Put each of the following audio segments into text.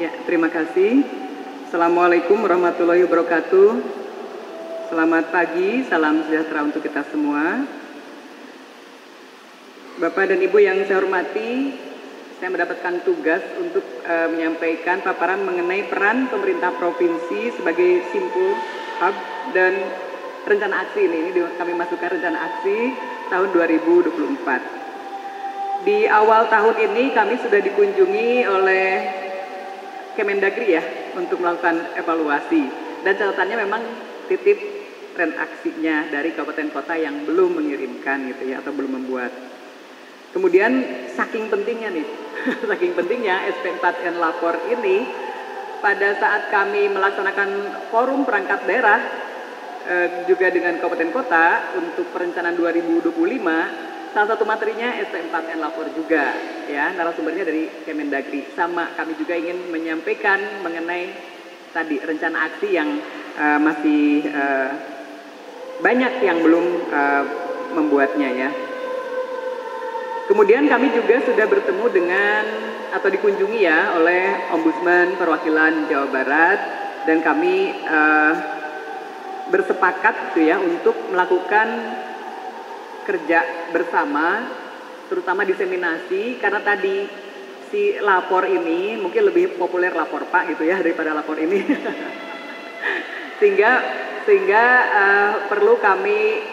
Ya, terima kasih. Assalamualaikum warahmatullahi wabarakatuh. Selamat pagi, salam sejahtera untuk kita semua. Bapak dan Ibu yang saya hormati, saya mendapatkan tugas untuk menyampaikan paparan mengenai peran pemerintah provinsi sebagai simpul hub dan rencana aksi ini kami masukkan rencana aksi tahun 2024. Di awal tahun ini kami sudah dikunjungi oleh Kemendagri ya untuk melakukan evaluasi, dan catatannya memang titip tren aksinya dari kabupaten kota yang belum mengirimkan gitu ya, atau belum membuat. Kemudian saking pentingnya nih, saking pentingnya SP4N Lapor ini, pada saat kami melaksanakan forum perangkat daerah juga dengan kabupaten kota untuk perencanaan 2025, salah satu materinya SP4N Lapor juga, ya, narasumbernya dari Kemendagri. Sama, kami juga ingin menyampaikan mengenai tadi rencana aksi yang masih banyak yang belum membuatnya ya. Kemudian kami juga sudah bertemu dengan atau dikunjungi ya oleh Ombudsman Perwakilan Jawa Barat, dan kami bersepakat gitu ya untuk melakukan kerja bersama, terutama diseminasi, karena tadi si lapor ini mungkin lebih populer lapor Pak gitu ya daripada lapor ini. sehingga perlu kami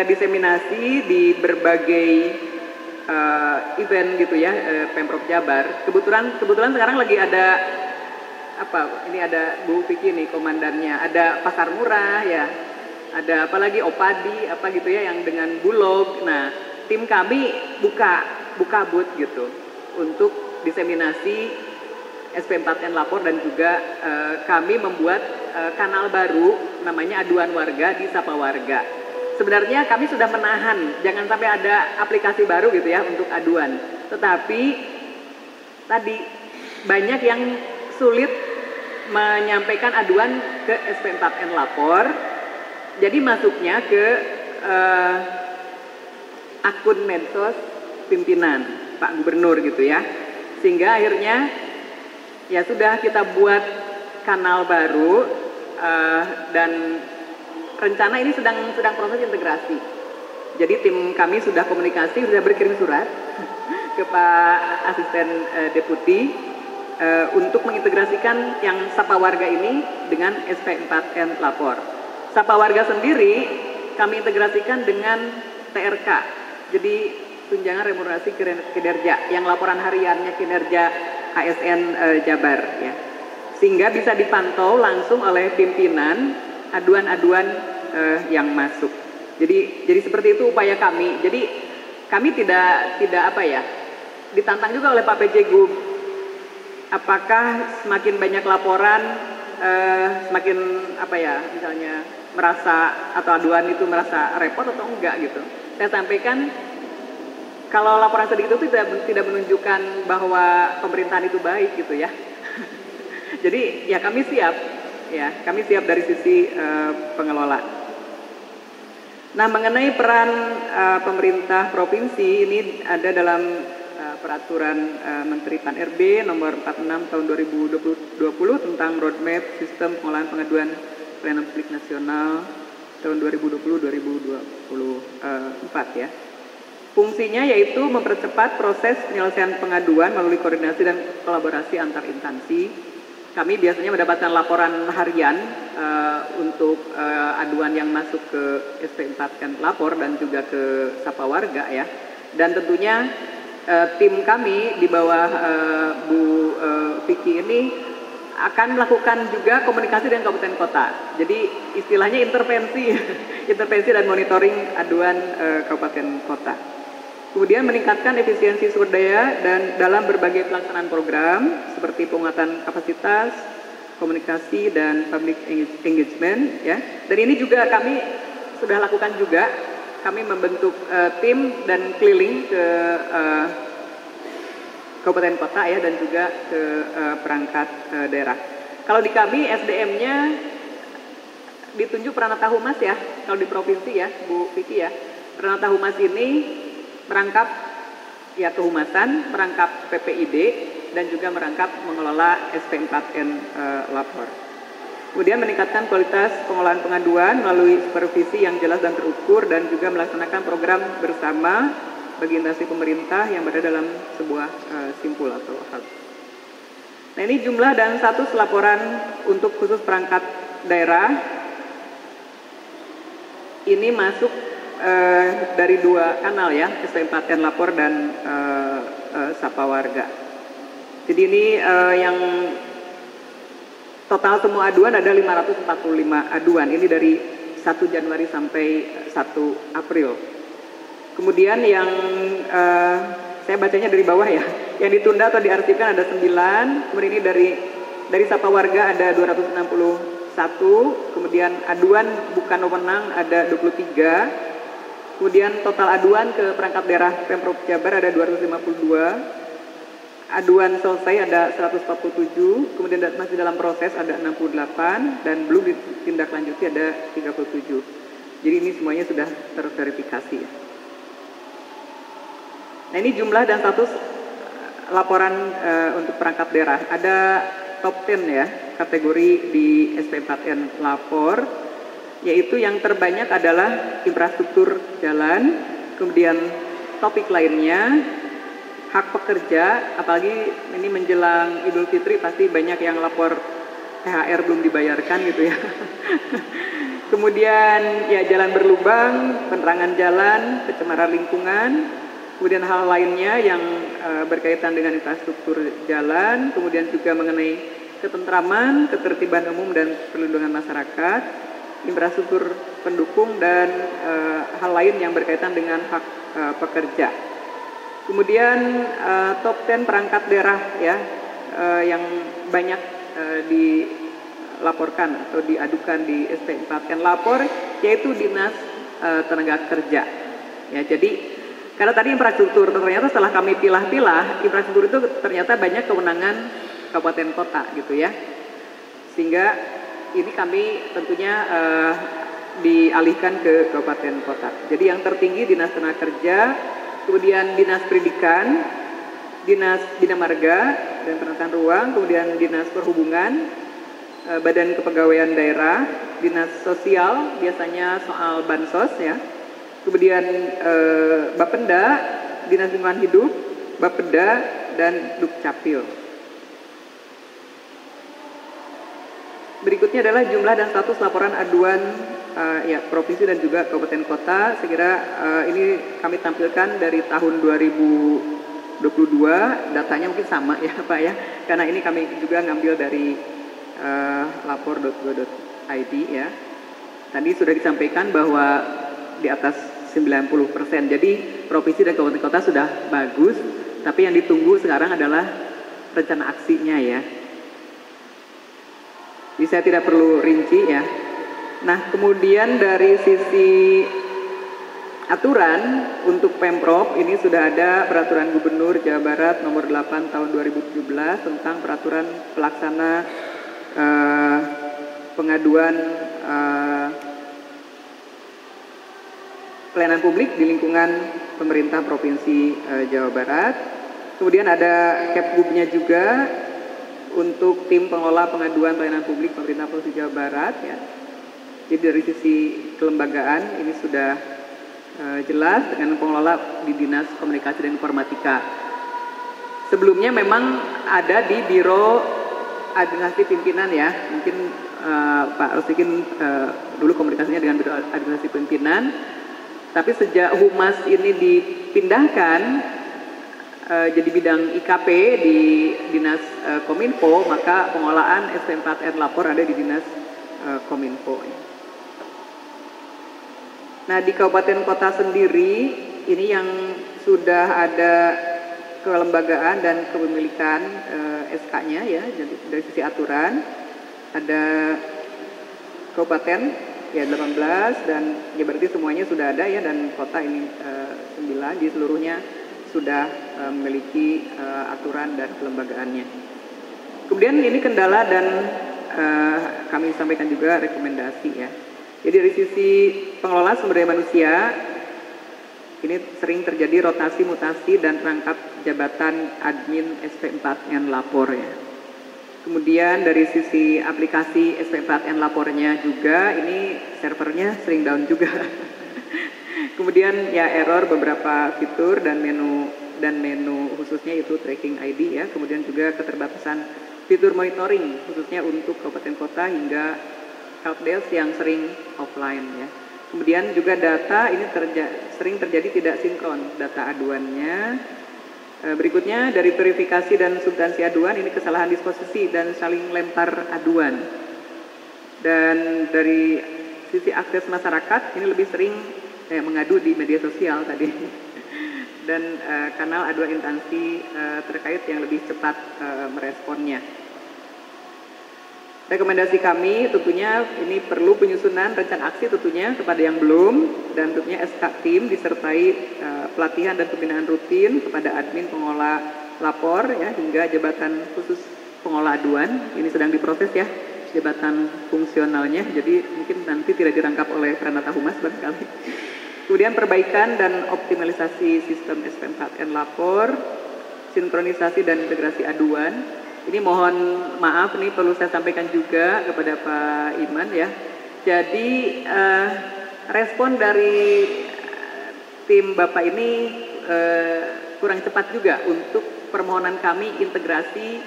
diseminasi di berbagai event gitu ya, Pemprov Jabar. Kebetulan sekarang lagi ada apa? Ini ada Bu Vicky nih komandannya, ada pasar murah ya. Ada apalagi Opadi apa gitu ya yang dengan Bulog. Nah, tim kami buka booth gitu untuk diseminasi SP4N Lapor, dan juga kami membuat kanal baru namanya Aduan Warga di Sapa Warga. Sebenarnya kami sudah menahan jangan sampai ada aplikasi baru gitu ya untuk aduan. Tetapi tadi banyak yang sulit menyampaikan aduan ke SP4N Lapor. Jadi masuknya ke akun medsos pimpinan Pak Gubernur gitu ya. Sehingga akhirnya ya sudah kita buat kanal baru, dan rencana ini sedang proses integrasi. Jadi tim kami sudah komunikasi, sudah berkirim surat ke Pak Asisten Deputi untuk mengintegrasikan yang Sapa Warga ini dengan SP4N Lapor. Sapa Warga sendiri kami integrasikan dengan TRK, jadi tunjangan remunerasi kinerja, yang laporan hariannya kinerja ASN Jabar ya, sehingga bisa dipantau langsung oleh pimpinan aduan-aduan yang masuk. Jadi seperti itu upaya kami. Jadi kami tidak apa ya, ditantang juga oleh Pak PJ Gub. Apakah semakin banyak laporan semakin apa ya, misalnya merasa atau aduan itu merasa repot atau enggak gitu. Saya sampaikan kalau laporan sedikit itu tidak menunjukkan bahwa pemerintahan itu baik gitu ya. Jadi ya kami siap dari sisi pengelola. Nah, mengenai peran pemerintah provinsi ini ada dalam peraturan Menteri Pan-RB nomor 46 tahun 2020 tentang roadmap sistem pengolahan pengaduan pelayanan publik nasional tahun 2020-2024 ya. Fungsinya yaitu mempercepat proses penyelesaian pengaduan melalui koordinasi dan kolaborasi antar instansi. Kami biasanya mendapatkan laporan harian untuk aduan yang masuk ke SP4N Lapor dan juga ke Sapa Warga ya. Dan tentunya tim kami di bawah Bu Vicky ini akan melakukan juga komunikasi dengan kabupaten kota. Jadi istilahnya intervensi dan monitoring aduan kabupaten kota. Kemudian meningkatkan efisiensi sumber daya dan dalam berbagai pelaksanaan program seperti penguatan kapasitas, komunikasi dan public engagement ya. Dan ini juga kami sudah lakukan juga. Kami membentuk tim dan keliling ke kabupaten kota ya, dan juga ke perangkat daerah. Kalau di kami SDM-nya ditunjuk Pranata Humas ya, kalau di provinsi ya Bu Vicky ya. Pranata Humas ini merangkap ya kehumasan, merangkap PPID, dan juga merangkap mengelola SP4N lapor. Kemudian meningkatkan kualitas pengolahan pengaduan melalui supervisi yang jelas dan terukur dan juga melaksanakan program bersama bagi instansi pemerintah yang berada dalam sebuah simpul atau hub. Nah, ini jumlah dan status laporan untuk khusus perangkat daerah. Ini masuk dari dua kanal ya, SP4N lapor dan Sapa Warga. Jadi ini yang total semua aduan ada 545 aduan, ini dari 1 Januari sampai 1 April. Kemudian yang saya bacanya dari bawah ya, yang ditunda atau diarsipkan ada 9, kemudian ini dari Sapa Warga ada 261, kemudian aduan bukan wewenang ada 23, kemudian total aduan ke perangkat daerah Pemprov Jabar ada 252, aduan selesai ada 147, kemudian masih dalam proses ada 68, dan belum ditindaklanjuti ada 37. Jadi ini semuanya sudah terverifikasi. Nah, ini jumlah dan status laporan untuk perangkat daerah. Ada top 10 ya, kategori di SP4N lapor, yaitu yang terbanyak adalah infrastruktur jalan, kemudian topik lainnya, hak pekerja, apalagi ini menjelang Idul Fitri pasti banyak yang lapor THR belum dibayarkan gitu ya. Kemudian ya jalan berlubang, penerangan jalan, pencemaran lingkungan, kemudian hal lainnya yang berkaitan dengan infrastruktur jalan, kemudian juga mengenai ketentraman, ketertiban umum dan perlindungan masyarakat, infrastruktur pendukung dan hal lain yang berkaitan dengan hak pekerja. Kemudian top 10 perangkat daerah ya yang banyak dilaporkan atau diadukan di SP4N lapor, yaitu Dinas Tenaga Kerja. Ya, jadi karena tadi infrastruktur, ternyata setelah kami pilah-pilah, infrastruktur itu ternyata banyak kewenangan kabupaten kota gitu ya. Sehingga ini kami tentunya dialihkan ke kabupaten kota. Jadi yang tertinggi Dinas Tenaga Kerja, kemudian Dinas Pendidikan, Dinas Bina Marga dan Penataan Ruang, kemudian Dinas Perhubungan, Badan Kepegawaian Daerah, Dinas Sosial, biasanya soal bansos ya, kemudian Bapenda, Dinas Lingkungan Hidup, Bapeda, dan Dukcapil. Berikutnya adalah jumlah dan status laporan aduan ya provinsi dan juga kabupaten kota. Saya kira ini kami tampilkan dari tahun 2022, datanya mungkin sama ya Pak ya, karena ini kami juga ngambil dari lapor.go.id ya. Tadi sudah disampaikan bahwa di atas 90%, jadi provinsi dan kabupaten kota sudah bagus, tapi yang ditunggu sekarang adalah rencana aksinya ya. Jadi saya tidak perlu rinci ya. Nah, kemudian dari sisi aturan untuk Pemprov, ini sudah ada Peraturan Gubernur Jawa Barat nomor 8 tahun 2017 tentang peraturan pelaksana pengaduan pelayanan publik di lingkungan pemerintah Provinsi Jawa Barat. Kemudian ada Kepgubnya juga untuk tim pengelola pengaduan pelayanan publik pemerintah Provinsi Jawa Barat ya. Jadi dari sisi kelembagaan ini sudah jelas dengan pengelola di Dinas Komunikasi dan Informatika. Sebelumnya memang ada di Biro Administrasi Pimpinan ya, mungkin Pak Rosikin dulu komunikasinya dengan Biro Administrasi Pimpinan, tapi sejak Humas ini dipindahkan jadi bidang IKP di Dinas Kominfo, maka pengelolaan SP4N lapor ada di Dinas Kominfo. Nah, di kabupaten kota sendiri ini yang sudah ada kelembagaan dan kepemilikan SK-nya ya, jadi dari sisi aturan ada kabupaten ya 18 dan ya berarti semuanya sudah ada ya, dan kota ini 9, di seluruhnya sudah memiliki aturan dan kelembagaannya. Kemudian ini kendala dan kami sampaikan juga rekomendasi ya. Jadi dari sisi pengelola sumber daya manusia, Ini sering terjadi rotasi, mutasi, dan rangkap jabatan admin SP4N lapor ya. Kemudian dari sisi aplikasi SP4N lapornya juga, ini servernya sering down juga. Kemudian ya error beberapa fitur dan menu khususnya itu tracking ID ya. Kemudian juga keterbatasan fitur monitoring khususnya untuk kabupaten kota hingga helpdesk yang sering offline ya. Kemudian juga data ini sering terjadi tidak sinkron data aduannya. Berikutnya dari verifikasi dan substansi aduan ini kesalahan disposisi dan saling lempar aduan. Dan dari sisi akses masyarakat ini lebih sering mengadu di media sosial tadi. Dan kanal aduan instansi terkait yang lebih cepat meresponnya. Rekomendasi kami tentunya ini perlu penyusunan rencana aksi tentunya kepada yang belum, dan tentunya SK tim disertai pelatihan dan pembinaan rutin kepada admin pengelola lapor ya, hingga jabatan khusus pengelola aduan. Ini sedang diproses ya jabatan fungsionalnya, jadi mungkin nanti tidak dirangkap oleh Pranata Humas barangkali. Kemudian perbaikan dan optimalisasi sistem SP4N lapor, sinkronisasi dan integrasi aduan. Ini mohon maaf nih perlu saya sampaikan juga kepada Pak Iman ya. Jadi respon dari tim Bapak ini kurang cepat juga untuk permohonan kami integrasi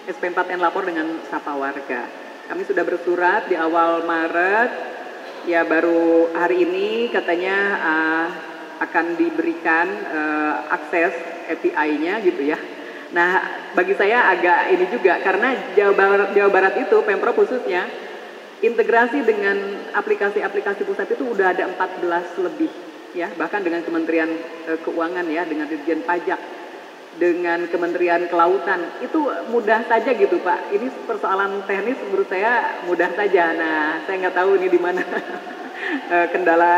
SP4N lapor dengan Sapa Warga. Kami sudah bersurat di awal Maret, ya baru hari ini katanya akan diberikan akses API-nya gitu ya. Nah, bagi saya agak ini juga karena Jawa Barat itu Pemprov khususnya integrasi dengan aplikasi-aplikasi pusat itu udah ada 14 lebih ya, bahkan dengan Kementerian Keuangan ya, dengan Dirjen Pajak, dengan Kementerian Kelautan, itu mudah saja gitu Pak. Ini persoalan teknis menurut saya mudah saja. Nah, saya nggak tahu ini di mana kendala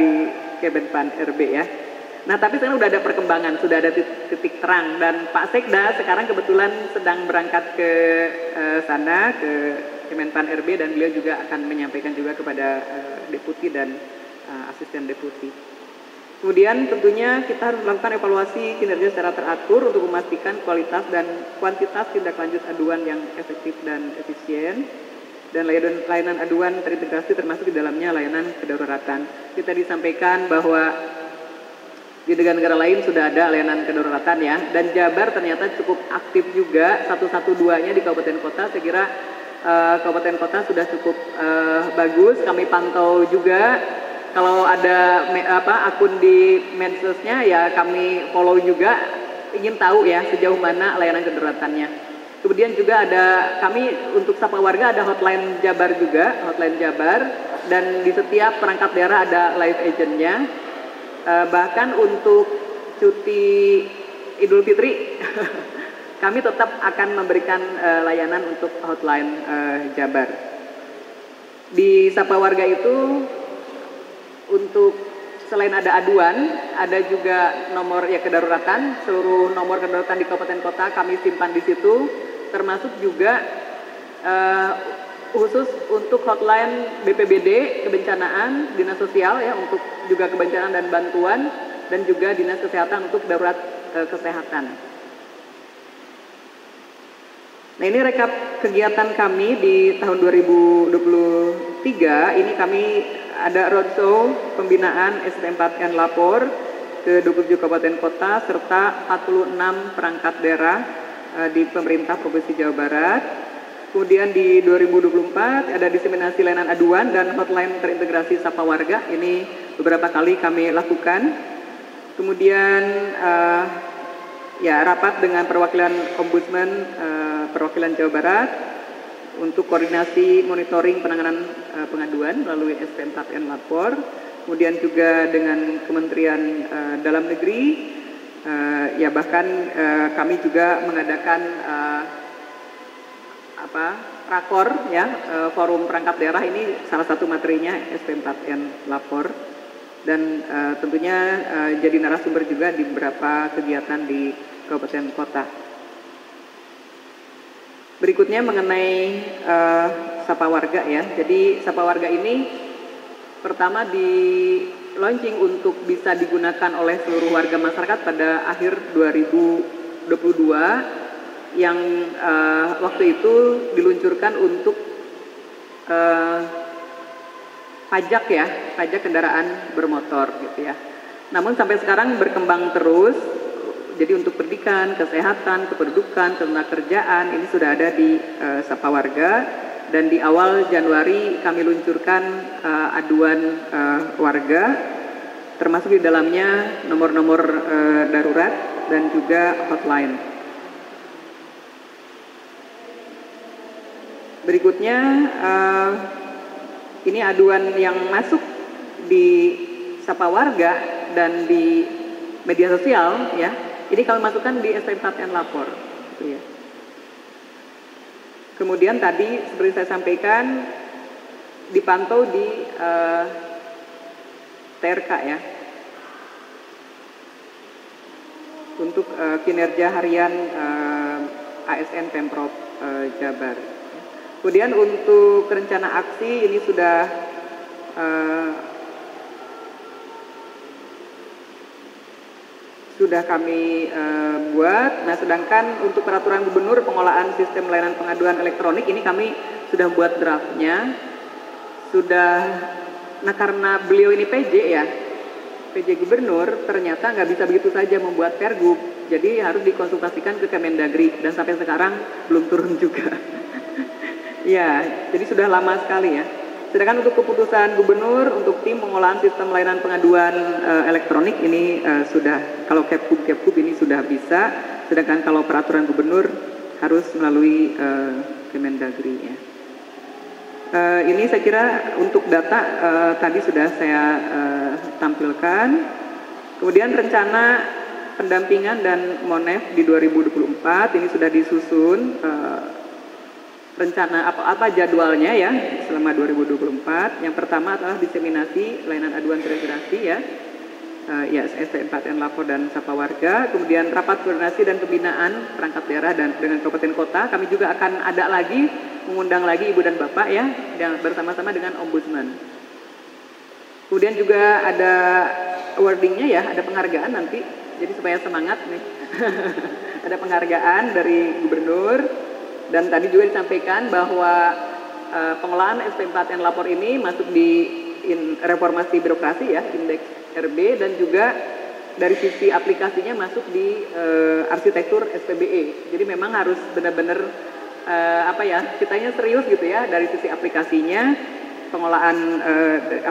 di Kemenpan RB ya. Nah, tapi sekarang udah ada perkembangan, sudah ada titik terang, dan Pak Sekda sekarang kebetulan sedang berangkat ke sana, ke Kemenpan RB, dan beliau juga akan menyampaikan juga kepada deputi dan asisten deputi. Kemudian tentunya kita harus melakukan evaluasi kinerja secara teratur untuk memastikan kualitas dan kuantitas tindak lanjut aduan yang efektif dan efisien, dan layanan aduan terintegrasi termasuk di dalamnya layanan kedaruratan. Kita disampaikan bahwa di negara-negara lain sudah ada layanan kedaruratan ya, dan Jabar ternyata cukup aktif juga 112-nya di kabupaten kota. Saya kira kabupaten kota sudah cukup bagus. Kami pantau juga kalau ada akun di medsosnya ya kami follow juga, ingin tahu ya sejauh mana layanan kedaruratannya. Kemudian juga ada kami untuk Sapa Warga ada hotline Jabar juga, hotline Jabar, dan di setiap perangkat daerah ada live agentnya. Bahkan untuk cuti Idul Fitri kami tetap akan memberikan layanan untuk hotline Jabar. Di Sapa Warga itu untuk selain ada aduan, ada juga nomor ya kedaruratan. Seluruh nomor kedaruratan di kabupaten kota kami simpan di situ, termasuk juga khusus untuk hotline BPBD kebencanaan, dinas sosial ya untuk juga kebencanaan dan bantuan, dan juga dinas kesehatan untuk darurat kesehatan. Nah, ini rekap kegiatan kami di tahun 2023. Ini kami ada roadshow pembinaan SP4N lapor ke 27 kabupaten kota serta 46 perangkat daerah di pemerintah Provinsi Jawa Barat. Kemudian di 2024 ada diseminasi layanan aduan dan hotline terintegrasi Sapa Warga. Ini beberapa kali kami lakukan. Kemudian ya rapat dengan perwakilan Ombudsman perwakilan Jawa Barat untuk koordinasi monitoring penanganan pengaduan melalui SP4N lapor. Kemudian juga dengan Kementerian Dalam Negeri, ya bahkan kami juga mengadakan rakor ya, forum perangkat daerah. Ini salah satu materinya SP4N lapor, dan tentunya jadi narasumber juga di beberapa kegiatan di kabupaten kota. Berikutnya mengenai Sapa Warga ya. Jadi Sapa Warga ini pertama launching untuk bisa digunakan oleh seluruh warga masyarakat pada akhir 2022 yang waktu itu diluncurkan untuk pajak kendaraan bermotor gitu ya. Namun sampai sekarang berkembang terus. Jadi untuk pendidikan, kesehatan, kependudukan, ketenagakerjaan ini sudah ada di Sapa Warga, dan di awal Januari kami luncurkan aduan warga, termasuk di dalamnya nomor-nomor darurat dan juga hotline. Berikutnya ini aduan yang masuk di Sapa Warga dan di media sosial ya. Ini kami masukkan di ST4N Lapor. Gitu ya. Kemudian tadi seperti saya sampaikan dipantau di TRK ya. Untuk kinerja harian ASN Pemprov Jabar. Kemudian untuk rencana aksi ini sudah kami buat. Nah, sedangkan untuk peraturan gubernur pengolahan sistem layanan pengaduan elektronik ini kami sudah buat draftnya. Nah karena beliau ini PJ gubernur, ternyata nggak bisa begitu saja membuat pergub. Jadi harus dikonsultasikan ke Kemendagri dan sampai sekarang belum turun juga. Ya, jadi sudah lama sekali ya. Sedangkan untuk keputusan gubernur untuk tim pengolahan sistem layanan pengaduan elektronik ini sudah, kalau Kepkub ini sudah bisa, sedangkan kalau peraturan gubernur harus melalui Kemendagri ya. Ini saya kira untuk data tadi sudah saya tampilkan. Kemudian rencana pendampingan dan MONEF di 2024 ini sudah disusun. Rencana apa jadwalnya ya selama 2024. Yang pertama adalah diseminasi layanan aduan terintegrasi ya, ST4N Lapor dan Sapa Warga. Kemudian rapat koordinasi dan pembinaan perangkat daerah dan dengan kabupaten kota. Kami juga akan ada lagi mengundang lagi ibu dan bapak ya, yang bersama-sama dengan ombudsman. Kemudian juga ada awardingnya ya, ada penghargaan nanti. Jadi supaya semangat nih, ada penghargaan dari gubernur. Dan tadi juga disampaikan bahwa pengolahan SP4N Lapor ini masuk di reformasi birokrasi ya, indeks RB, dan juga dari sisi aplikasinya masuk di arsitektur SPBE. Jadi memang harus benar-benar kitanya serius gitu ya dari sisi aplikasinya, pengolahan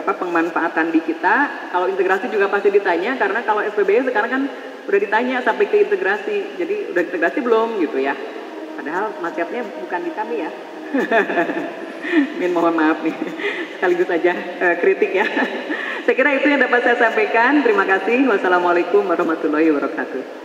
pemanfaatan di kita. Kalau integrasi juga pasti ditanya, karena kalau SPBE sekarang kan udah ditanya sampai ke integrasi. Jadi udah integrasi belum gitu ya. Padahal macetnya bukan di kami ya. Mohon maaf nih, sekaligus saja kritik ya. Saya kira itu yang dapat saya sampaikan. Terima kasih. Wassalamualaikum warahmatullahi wabarakatuh.